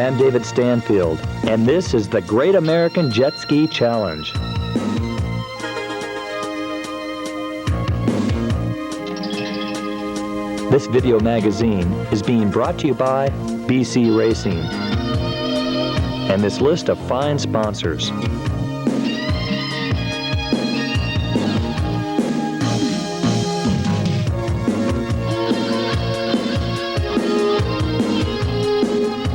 Hi, I'm David Stanfield, and this is the Great American Jet Ski Challenge. This video magazine is being brought to you by BC Racing and this list of fine sponsors.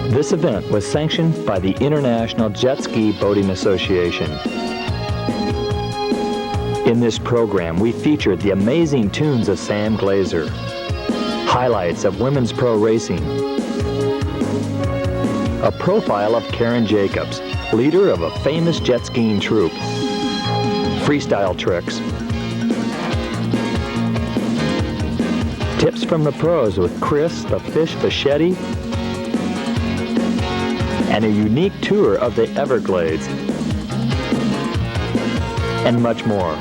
This event was sanctioned by the International Jet Ski Boating Association. In this program, we featured the amazing tunes of Sam Glazer, highlights of women's pro racing, a profile of Karen Jacobs, leader of a famous jet skiing troupe, freestyle tricks, tips from the pros with Chris the Fish Fischetti, and a unique tour of the Everglades, and much more.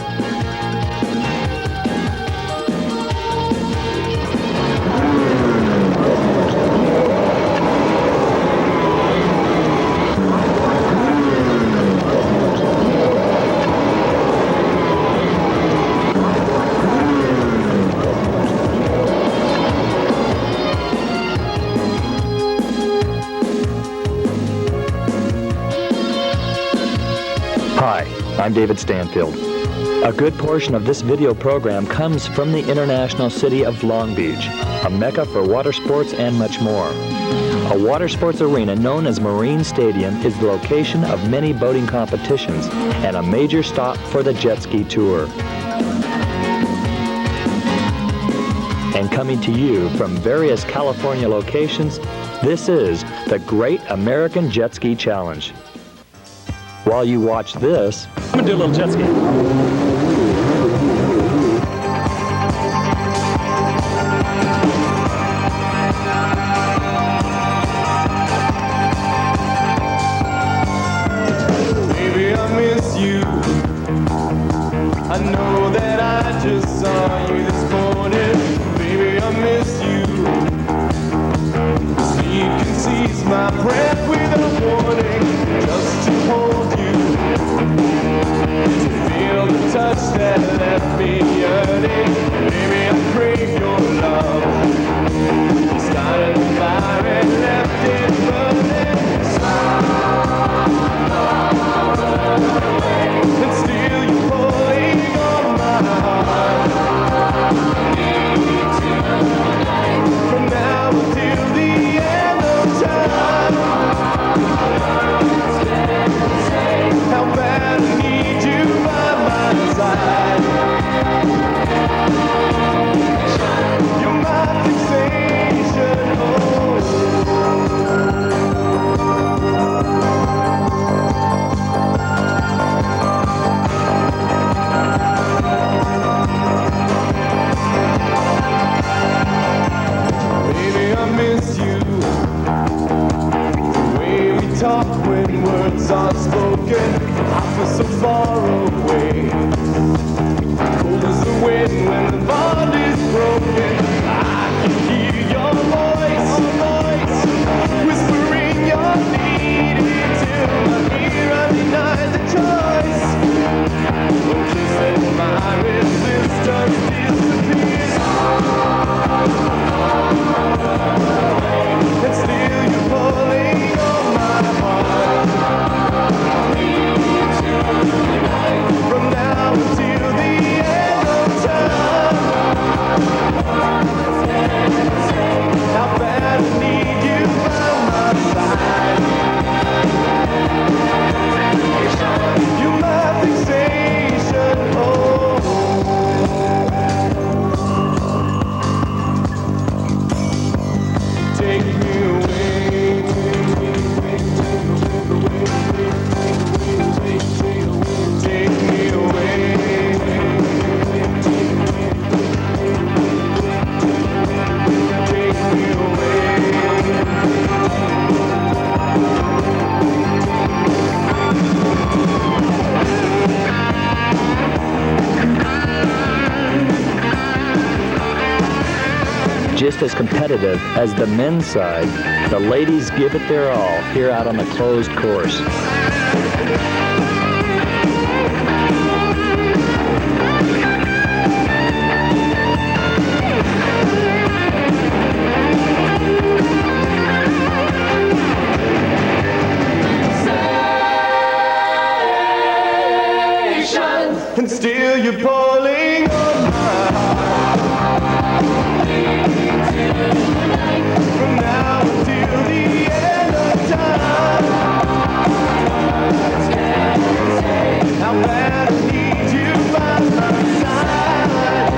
Hi, I'm David Stanfield. A good portion of this video program comes from the international city of Long Beach, a mecca for water sports and much more. A water sports arena known as Marine Stadium is the location of many boating competitions and a major stop for the jet ski tour. And coming to you from various California locations, this is the Great American Jet Ski Challenge. While you watch this, I'm gonna do a little jet ski. Baby, I miss you. I know that I just saw you this morning. Baby, I miss you. Sleep can seize my breath without warning. Just to hold you, to feel the touch that left me yearning. Baby, I crave your love. Started the fire and left it burning. And still you're pulling on my heart. From now until the end of time. How bad I need you by my side. Just as competitive as the men's side, the ladies give it their all here out on the closed course. And still you're pulling on my heart. From now until the end of time. How bad I need you by my side.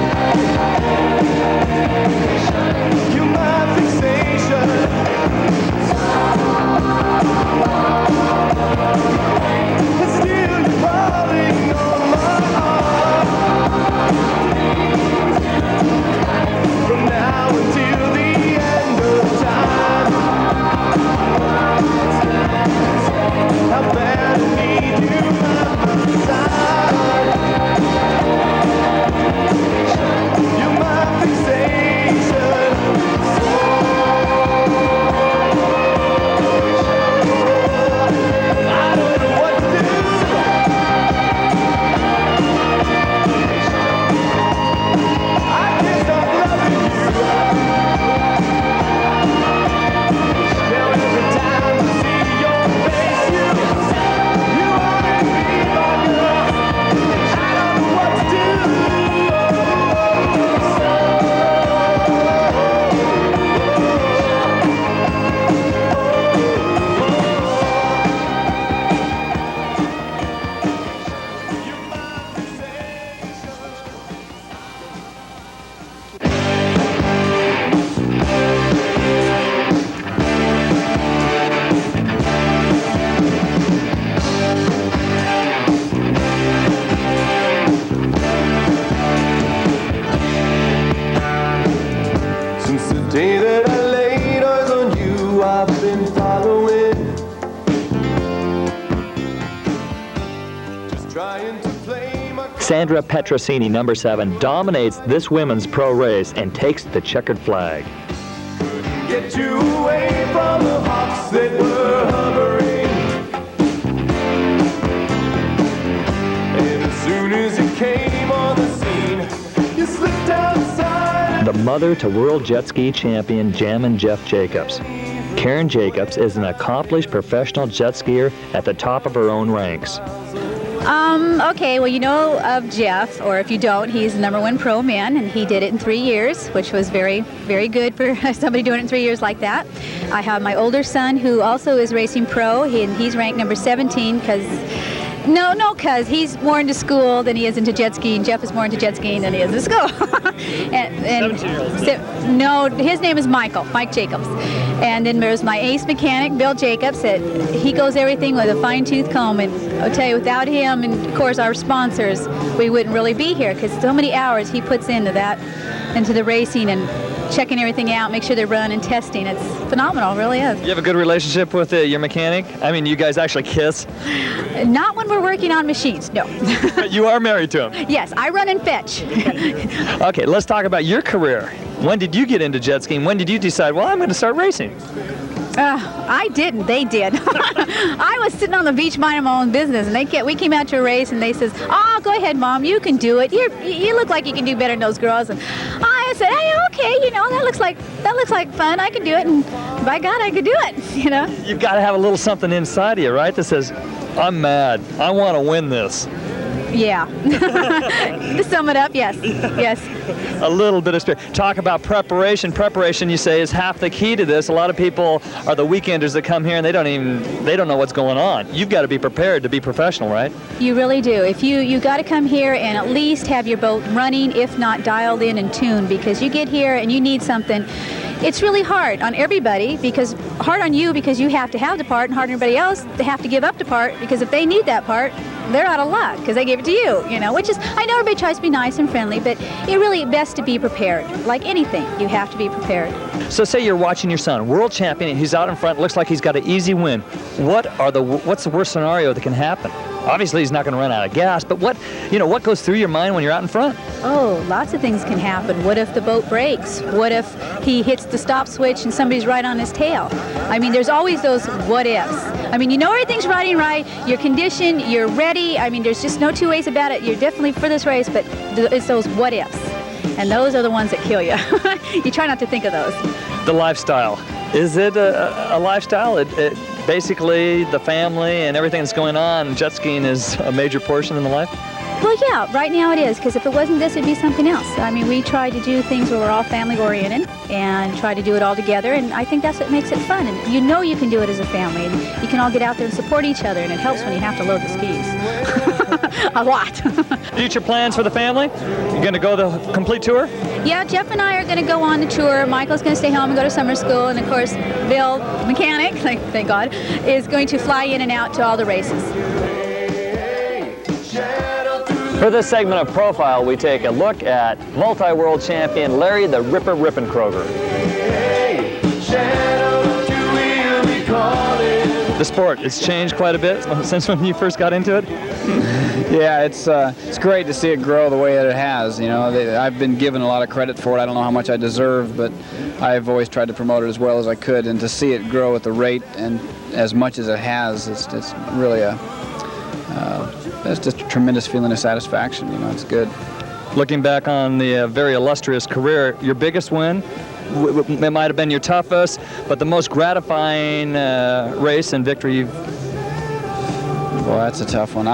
You're my fixation. And still you're pulling on my heart. From now until the end of time. How bad I need you by my side. You're my fixation. I don't know what to do. I can't stop loving you. Now every time I see your face, you wanna be my girl. I don't know what to do. You're my fixation. Since the day that I laid eyes on you, I've been following. Just trying to play my Sandra Petrosini, number 7, dominates this women's pro race and takes the checkered flag. get you away from the hawks that were hovering. And as soon as you came on the scene, you slipped outside. The mother to world jet ski champion Jammin' Jeff Jacobs. Karen Jacobs is an accomplished professional jet skier at the top of her own ranks. Okay, well, you know of Jeff, or if you don't, he's the #1 pro man, and he did it in 3 years, which was very, very good for somebody doing it in 3 years like that. I have my older son who also is racing pro, and he's ranked number 17 because because he's more into school than he is into jet skiing. Jeff is more into jet skiing than he is into school. and 17-year-old. No, his name is Mike Jacobs. And then there's my ace mechanic, Bill Jacobs. He goes everything with a fine-tooth comb. And I'll tell you, without him and, of course, our sponsors, we wouldn't really be here because so many hours he puts into that, into the racing and checking everything out, make sure they're running, testing. It's phenomenal, it really is. You have a good relationship with your mechanic? I mean, you guys actually kiss? Not when we're working on machines, no. But you are married to him? Yes, I run and fetch. Okay, let's talk about your career. When did you get into jet skiing? When did you decide, well, I'm going to start racing? I didn't. They did. I was sitting on the beach minding my own business, and we came out to a race, and they says, "Oh, go ahead, Mom, you can do it. You look like you can do better than those girls." And I said, "Hey, okay, that looks like fun. I can do it." And by God, I could do it. You've got to have a little something inside of you, right? That says, I'm mad. I want to win this. Yeah. To sum it up, yes. Yes. A little bit of spirit. Talk about preparation. Preparation, you say, is half the key to this. A lot of people are the weekenders that come here and they don't know what's going on. You've got to be prepared to be professional, right? You really do. If you got to come here and at least have your boat running, if not dialed in and tuned, because you get here and you need something. It's really hard on everybody, hard on you because you have to have the part, and hard on everybody else to have to give up the part, because if they need that part, they're out of luck because they gave it to you, which is, I know everybody tries to be nice and friendly, but it really best to be prepared. Like anything, you have to be prepared. So say you're watching your son, world champion, and he's out in front, looks like he's got an easy win. What's the worst scenario that can happen? Obviously, he's not going to run out of gas, but what goes through your mind when you're out in front? Oh, lots of things can happen. What if the boat breaks? What if he hits the stop switch and somebody's right on his tail? I mean, there's always those what ifs. I mean, you know everything's riding right, you're conditioned, you're ready. I mean, there's just no two ways about it. You're definitely for this race, but it's those what ifs. And those are the ones that kill you. You try not to think of those. The lifestyle. Is it a lifestyle? It basically, the family and everything that's going on, jet skiing is a major portion in the life? Well, yeah, right now it is, because if it wasn't this, it'd be something else. I mean, we try to do things where we're all family-oriented and try to do it all together, and I think that's what makes it fun. And you know you can do it as a family, and you can all get out there and support each other, and it helps when you have to load the skis. A lot. Future plans for the family? You going to go the complete tour? Yeah, Jeff and I are going to go on the tour. Michael's going to stay home and go to summer school, and of course, Bill, the mechanic, thank God, is going to fly in and out to all the races. For this segment of Profile, we take a look at multi-world champion Larry the Ripper Rippenkroger. The sport, it's changed quite a bit since when you first got into it? Yeah, it's great to see it grow the way that it has. You know, I've been given a lot of credit for it. I don't know how much I deserve, but I've always tried to promote it as well as I could, and to see it grow at the rate and as much as it has, it's really it's just a tremendous feeling of satisfaction. You know, it's good. Looking back on the very illustrious career, your biggest win, it might have been your toughest, but the most gratifying race and victory you've... Well, that's a tough one.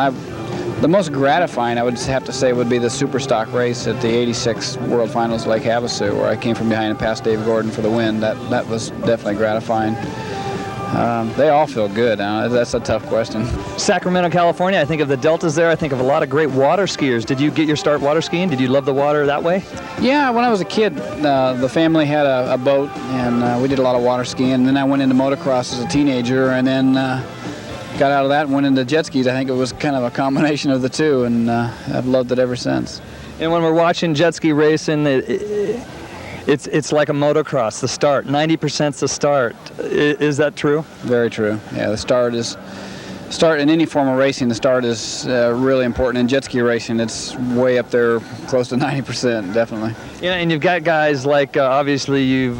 The most gratifying, I would have to say, would be the super stock race at the '86 World Finals at Lake Havasu, where I came from behind and passed Dave Gordon for the win. That was definitely gratifying. They all feel good. That's a tough question. Sacramento, California, I think of the deltas there. I think of a lot of great water skiers. Did you get your start water skiing? Did you love the water that way? Yeah, when I was a kid, the family had a boat, and we did a lot of water skiing. And then I went into motocross as a teenager, and then got out of that and went into jet skis. I think it was kind of a combination of the two, and I've loved it ever since. And when we're watching jet ski racing, it's like a motocross, the start. 90%'s the start. Is that true? Very true. Yeah, the start in any form of racing, the start is really important. In jet ski racing, it's way up there, close to 90%, definitely. Yeah, and you've got guys like, obviously you've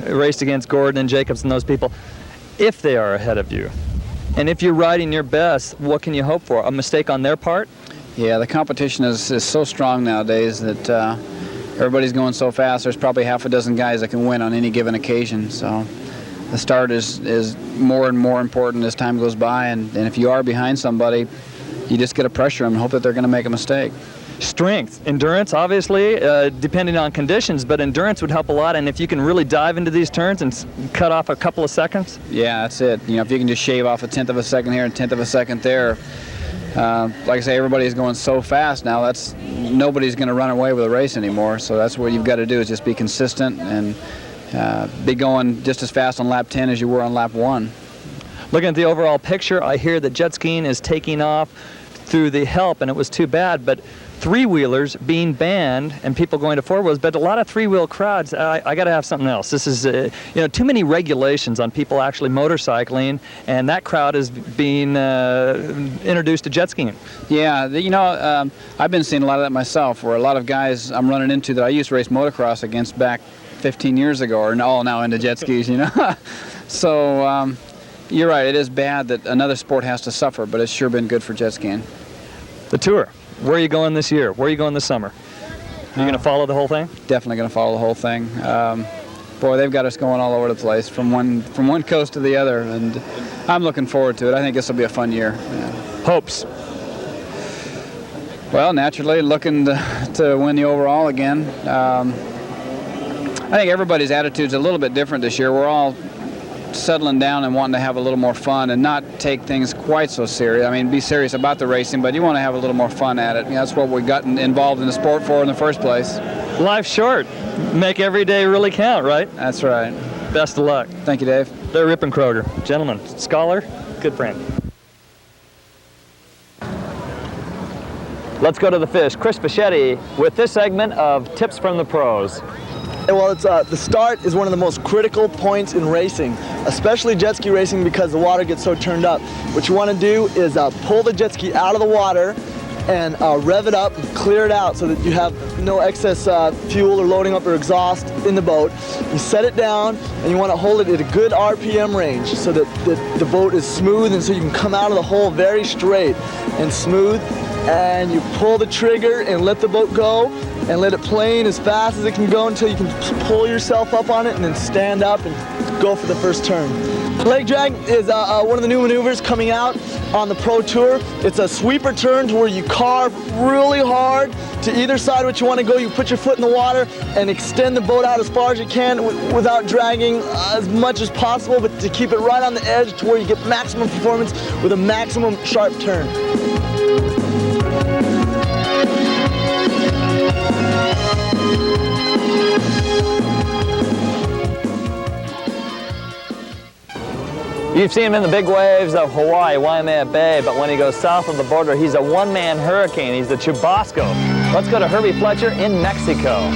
raced against Gordon and Jacobs and those people. If they are ahead of you, and if you're riding your best, what can you hope for? A mistake on their part? Yeah, the competition is so strong nowadays that everybody's going so fast. There's probably half a dozen guys that can win on any given occasion. So the start is more and more important as time goes by. And if you are behind somebody, you just got to pressure them and hope that they're going to make a mistake. Strength, endurance, obviously, depending on conditions, but endurance would help a lot. And if you can really dive into these turns and cut off a couple of seconds? Yeah, that's it. You know, if you can just shave off a tenth of a second here and a tenth of a second there. Like I say, everybody's going so fast now, nobody's going to run away with a race anymore. So that's what you've got to do, is just be consistent and be going just as fast on lap 10 as you were on lap 1. Looking at the overall picture, I hear that jet skiing is taking off through the help, and it was too bad, but three-wheelers being banned and people going to four-wheels, but a lot of three-wheel crowds. I got to have something else. This is, too many regulations on people actually motorcycling, and that crowd is being introduced to jet skiing. Yeah, I've been seeing a lot of that myself, where a lot of guys I'm running into that I used to race motocross against back 15 years ago are all now into jet skis, So you're right, it is bad that another sport has to suffer, but it's sure been good for jet skiing. The tour. Where are you going this year? Where are you going this summer? Are you going to follow the whole thing? Definitely going to follow the whole thing. Boy, they've got us going all over the place, from one coast to the other, and I'm looking forward to it. I think this will be a fun year. Yeah. Hopes? Well, naturally, looking to win the overall again. I think everybody's attitude's a little bit different this year. We're all settling down and wanting to have a little more fun and not take things quite so serious. I mean, be serious about the racing, but you want to have a little more fun at it. That's what we got involved in the sport for in the first place. Life's short. Make every day really count, right? That's right. Best of luck. Thank you, Dave. Larry Rippenkroger, gentleman, scholar, good friend. Let's go to the fish. Chris Fischetti with this segment of Tips from the Pros. Well, it's the start is one of the most critical points in racing, especially jet ski racing, because the water gets so turned up. What you want to do is pull the jet ski out of the water and rev it up and clear it out so that you have no excess fuel or loading up or exhaust in the boat. You set it down and you want to hold it at a good RPM range so that the boat is smooth, and so you can come out of the hole very straight and smooth. And you pull the trigger and let the boat go and let it plane as fast as it can go until you can pull yourself up on it and then stand up and go for the first turn. Leg drag is one of the new maneuvers coming out on the Pro Tour. It's a sweeper turn to where you carve really hard to either side which you want to go. You put your foot in the water and extend the boat out as far as you can without dragging as much as possible, but to keep it right on the edge to where you get maximum performance with a maximum sharp turn. You've seen him in the big waves of Hawaii, Waimea Bay, but when he goes south of the border, he's a one-man hurricane. He's the Chubasco. Let's go to Herbie Fletcher in Mexico.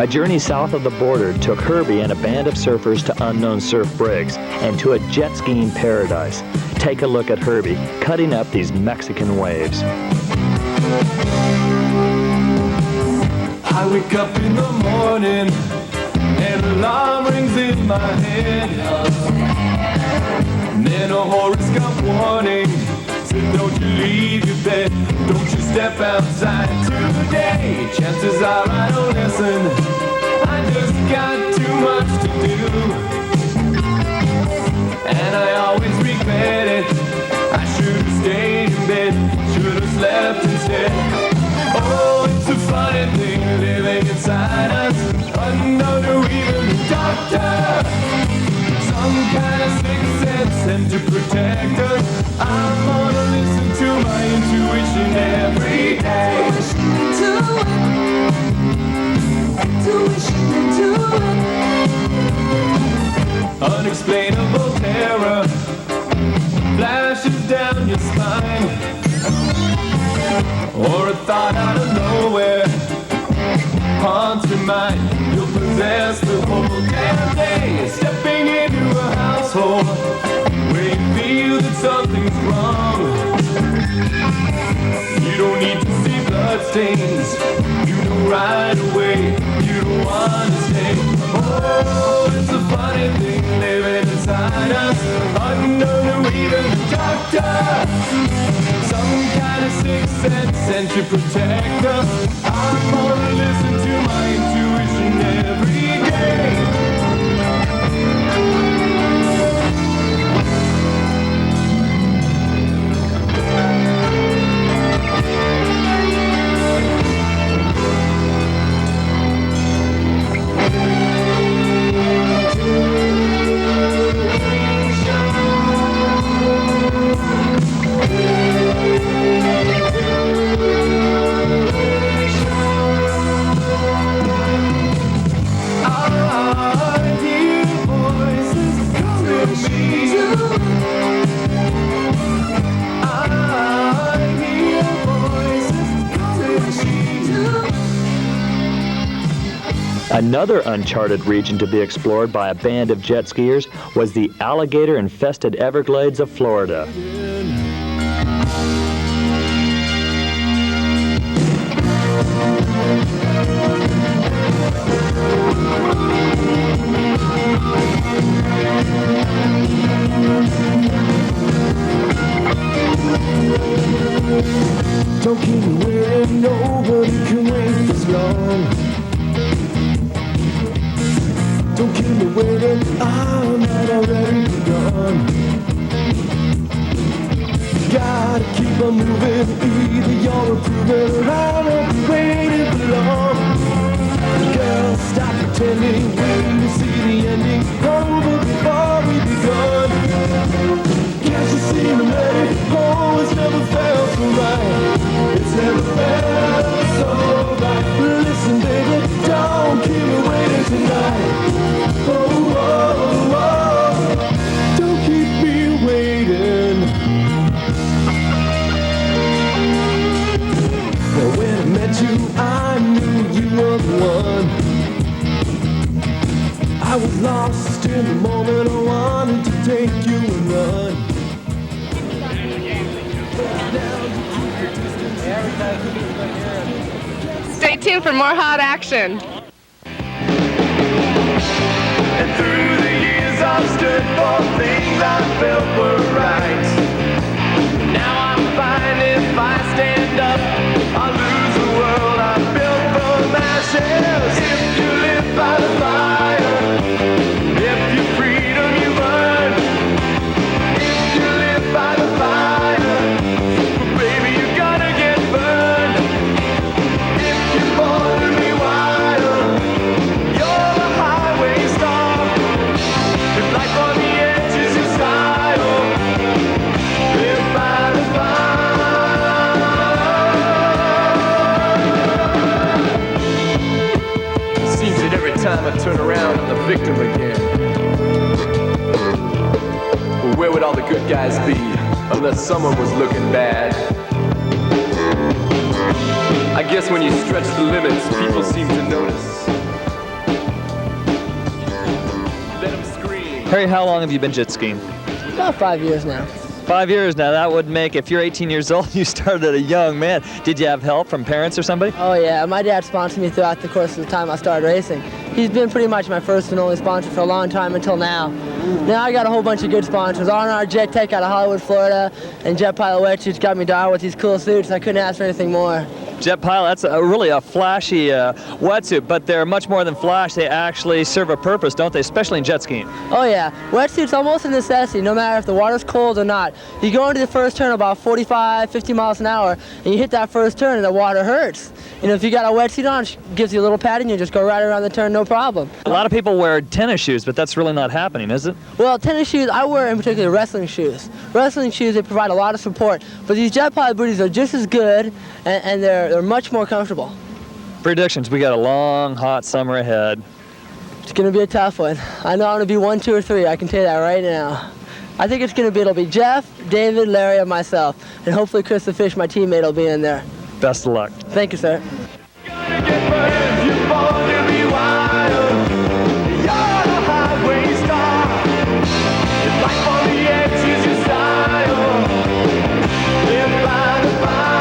A journey south of the border took Herbie and a band of surfers to unknown surf breaks and to a jet skiing paradise. Take a look at Herbie cutting up these Mexican waves. I wake up in the morning and an alarm rings in my head. And then a horoscope warning said, don't you leave your bed, don't you step outside today. Chances are I don't listen, I just got too much to do. And I always regret it, I should have stayed in bed, should have slept instead. Oh, it's a funny thing living inside us, unknown to even the doctor. Some kind of sixth sense sent to protect us. I'm gonna listen to my intuition every day. Unexplainable terror flashes down your spine, or a thought out of nowhere haunts your mind. You'll possess the whole damn day, stepping into a household where you feel that something's wrong. You don't need to see bloodstains, you know right away you don't want to stay. Oh, it's a funny thing living inside us, unknown to even the doctor. Some kind of sixth sense sent to protect us. I'm gonna listen to my intuition every day. Another uncharted region to be explored by a band of jet skiers was the alligator-infested Everglades of Florida. Don't keep me waiting, nobody can wait this long. Don't keep me waiting, I'm not already begun. Gotta keep on moving, either you're approving or I won't be waiting for long. Girl, stop pretending, when you see the ending over before we begun. Can't you see the ready? Oh, it's never felt so right. It's never felt so right. Listen, baby, don't keep me waiting tonight. Oh, oh, oh, don't keep me waiting. Just in the moment I wanted to take you and run. Stay tuned for more hot action. And through the years I've stood for things I felt were right. Now I'm fine if I stand up, I'll lose the world I built from ashes. If you live by the fire, if your freedom you burn, if you live by the fire, baby you gotta get burned. If you're born to be wild, you're a highway star. If life on the edge is your style, live by the fire. Seems that every time I turn around, I'm the victim again. Well, where would all the good guys be unless someone was looking bad? I guess when you stretch the limits, people seem to notice. Let them scream. Harry, how long have you been jet skiing? About 5 years now. 5 years now. That would make, if you're 18 years old, you started a young man. Did you have help from parents or somebody? Oh yeah, my dad sponsored me throughout the course of the time I started racing. He's been pretty much my first and only sponsor for a long time until now. Now I got a whole bunch of good sponsors. R&R Jet Tech out of Hollywood, Florida, and Jet Pilot Wetsuits got me down with these cool suits. I couldn't ask for anything more. Jet Pilot, that's really a flashy wetsuit, but they're much more than flash. They actually serve a purpose, don't they, especially in jet skiing? Oh yeah, wetsuit's almost a necessity, no matter if the water's cold or not. You go into the first turn about 45, 50 miles an hour, and you hit that first turn and the water hurts. You know, if you got a wetsuit on, it gives you a little padding, you just go right around the turn, no problem. A lot of people wear tennis shoes, but that's really not happening, is it? Well, tennis shoes, I wear in particular wrestling shoes. Wrestling shoes, they provide a lot of support, but these Jet Pilot booties are just as good, and they're much more comfortable. Predictions, we got a long, hot summer ahead. It's gonna be a tough one. I know I'm gonna be 1, 2, or 3, I can tell you that right now. I think it'll be Jeff, David, Larry, and myself, and hopefully Chris the Fish, my teammate, will be in there. Best of luck. Thank you, sir. Gotta get burned, you're born to be wild. You're a highway star. If life on the edge is your style, live by the fire.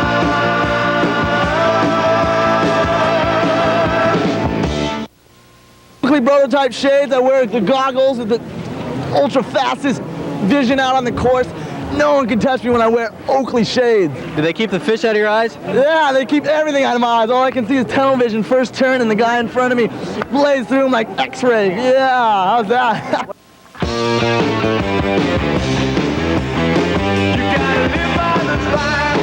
Oakley prototype shades. I wear the goggles with the ultra fastest vision out on the course. No one can touch me when I wear Oakley shades. Do they keep the fish out of your eyes? Yeah, they keep everything out of my eyes. All I can see is tunnel vision, first turn, and the guy in front of me blazes through him like X-ray. Yeah, how's that? You gotta live by the fire.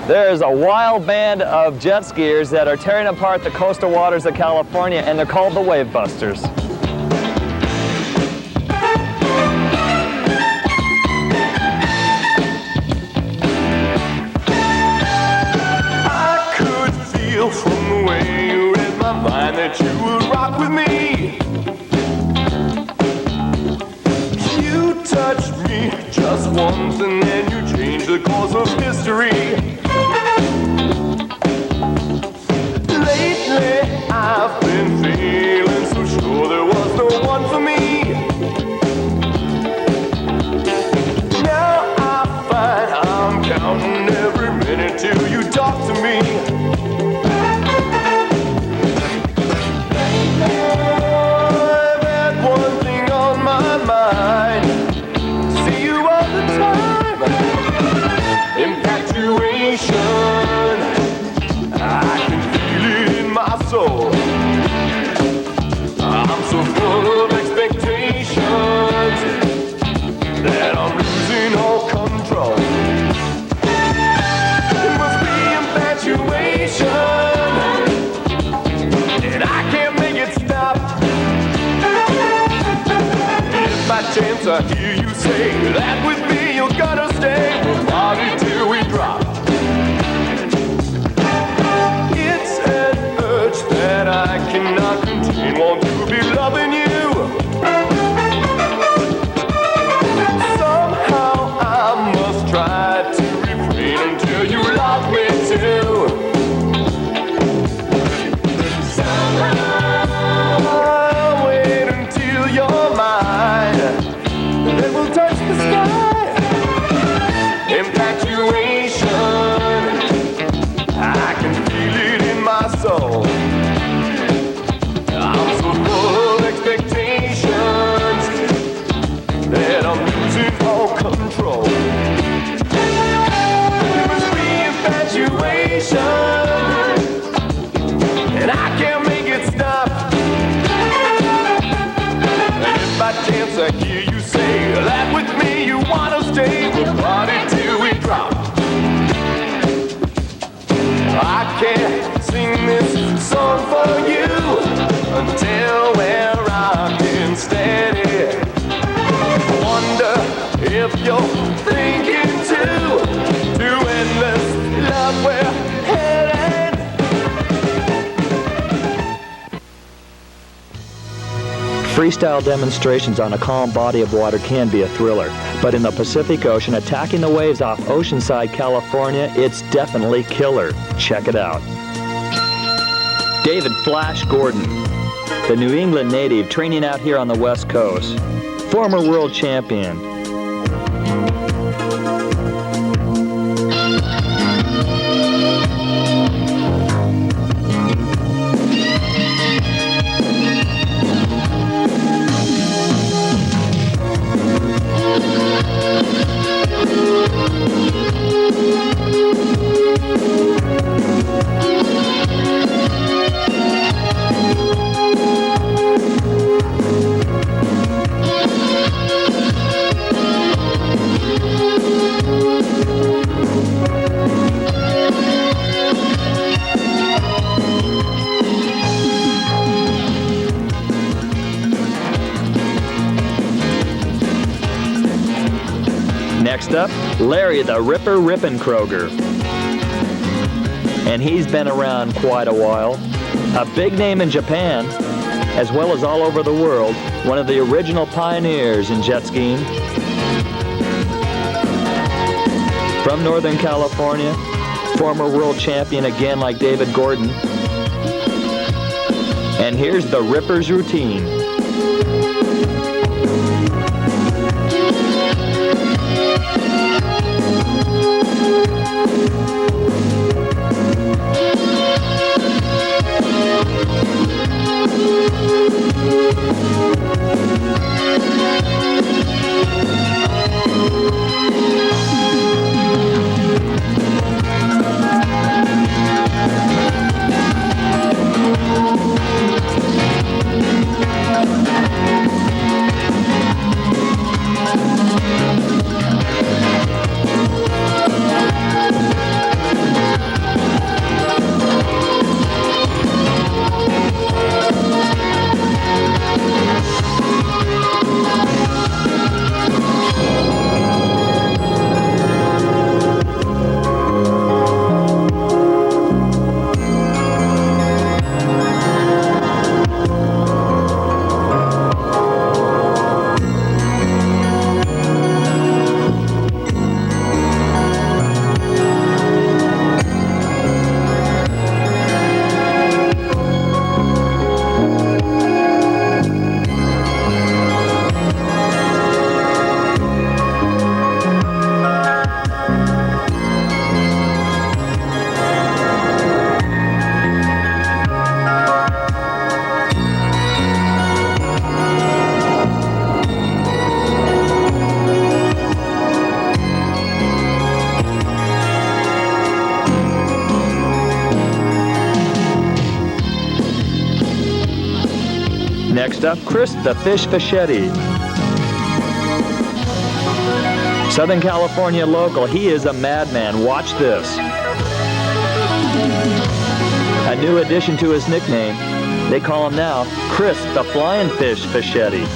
There's a wild band of jet skiers that are tearing apart the coastal waters of California, and they're called the Wave Busters. I could feel from the way you read my mind that you would rock with me. You touched me just once and then you changed the course of history. Lately I've been feeling so sure there was no one for me. Now I find I'm counting every minute till you talk to me. I've had one thing on my mind. See you all the time. Infatuation. I can feel it in my soul. I'm so full of expectations that I'm losing all control. It must be infatuation, and I can't make it stop. If by chance I hear you say that with me you're gonna stay, we'll party till we drop. It's an urge that I cannot contain, want to be loving you. Somehow I must try to refrain until you love me too. Freestyle demonstrations on a calm body of water can be a thriller, but in the Pacific Ocean, attacking the waves off Oceanside, California, it's definitely killer. Check it out. David Flash Gordon, the New England native training out here on the West Coast, former world champion. Next up, Larry the Ripper Rippenkroger. And he's been around quite a while. A big name in Japan, as well as all over the world, one of the original pioneers in jet skiing. From Northern California, former world champion again like David Gordon. And here's the Ripper's routine. Next up, Chris the Fish Fischetti. Southern California local, he is a madman. Watch this. A new addition to his nickname. They call him now Chris the Flying Fish Fischetti.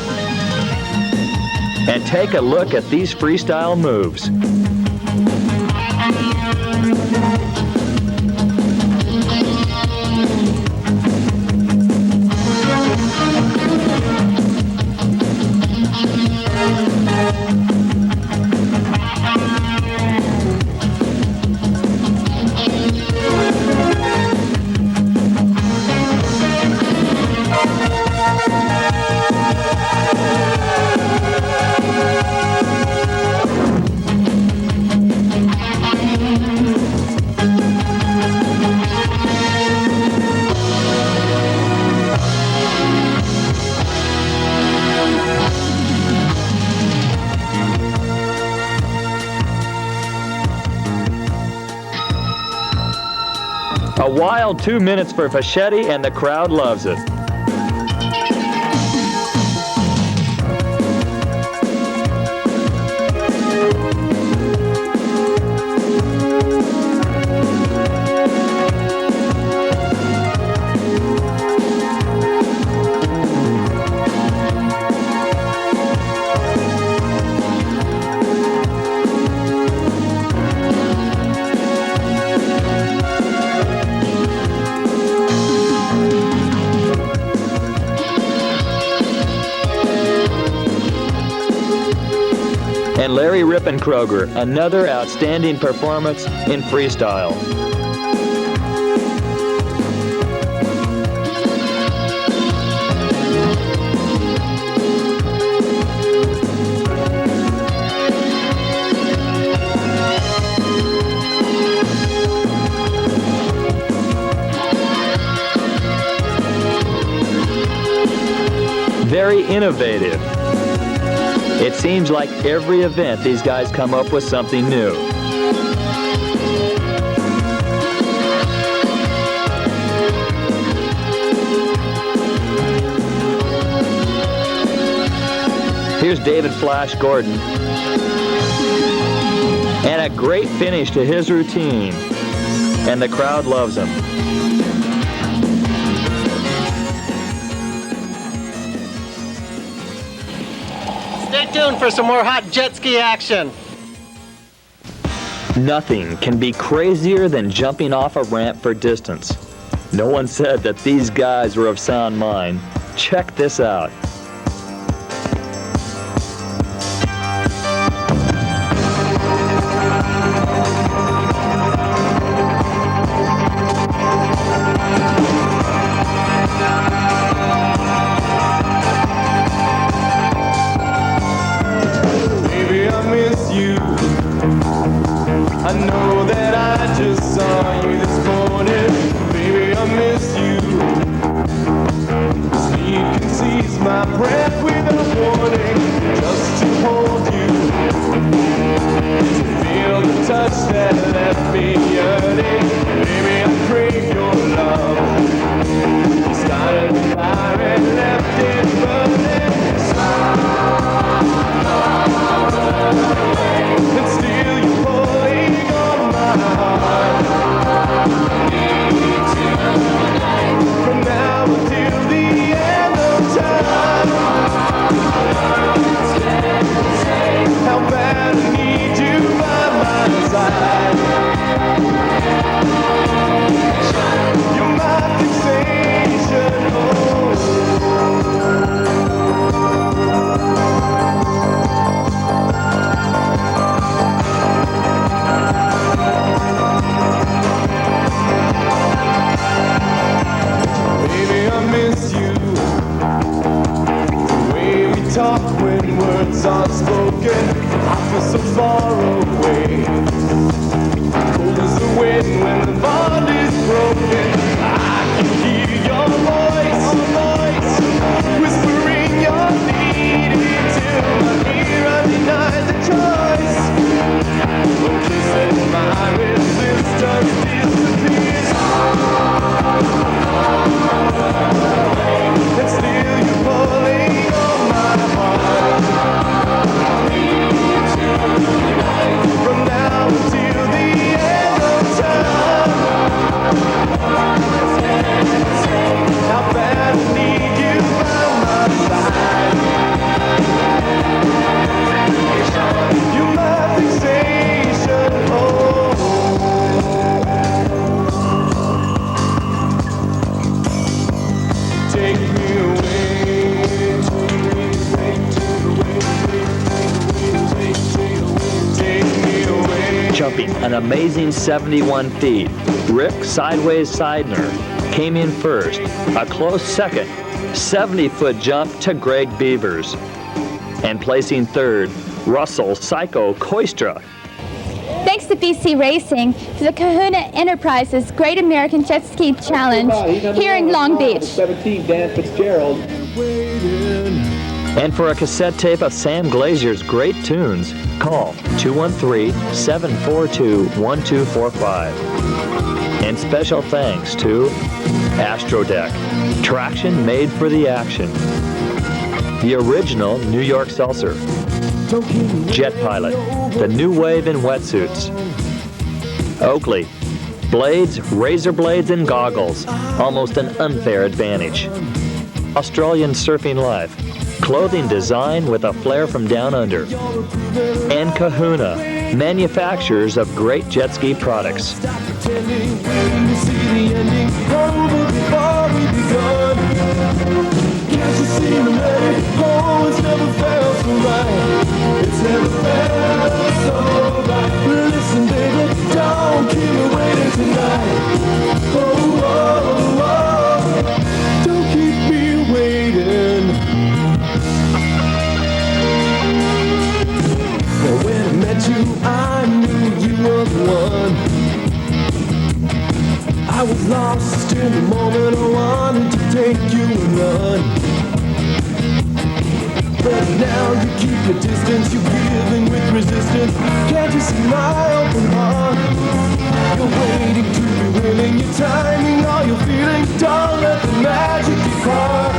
And take a look at these freestyle moves. A wild 2 minutes for Fischetti, and the crowd loves it. And Larry Rippenkroger, another outstanding performance in freestyle. Very innovative. It seems like every event these guys come up with something new. Here's David Flash Gordon. And a great finish to his routine. And the crowd loves him. Stay tuned for some more hot jet ski action. Nothing can be crazier than jumping off a ramp for distance. No one said that these guys were of sound mind. Check this out. I know that I just saw you this morning. Baby, I miss you. Sleep can seize my breath without warning. Just to hold you, to feel the touch that left me yearning. Baby, I crave your love. You started the fire and left it burning. And still you're pulling on my heart. From now until the end of time. How bad I need you by my side. You're my fixation. Baby, I miss you. The way we talk when words aren't spoken. I feel so far away. Cold as the wind when the bond is broken. I can hear your voice, whispering your need into my ear. I deny the choice. When kisses my resistance disappears. And still you're pulling on my heart. From now until the end of time. How bad I need you by my side. You're my fixation. Take me away, take me away. Jumping an amazing 71 feet, Rick Sideways Seidner came in first. A close second, 70-foot jump to Greg Beavers. And placing third, Russell Psycho Koistra. Thanks to BC Racing for the Kahuna Enterprises Great American Jet Ski Challenge here in Long Beach. 17, Dan Fitzgerald. And for a cassette tape of Sam Glazier's great tunes, call 213-742-1245. And special thanks to Astrodeck, traction made for the action. The original New York Seltzer. Jet Pilot, the new wave in wetsuits. Oakley, blades, razor blades, and goggles. Almost an unfair advantage. Australian Surfing Life, clothing design with a flair from down under. And Kahuna, manufacturers of great jet ski products. Can't you see me ready? Oh, it's never felt so right. It's never felt I was lost in the moment, I wanted to take you and run. But now you keep your distance, you're giving with resistance. Can't you see my open heart? You're waiting to be willing, you're timing all your feelings. Don't let the magic depart.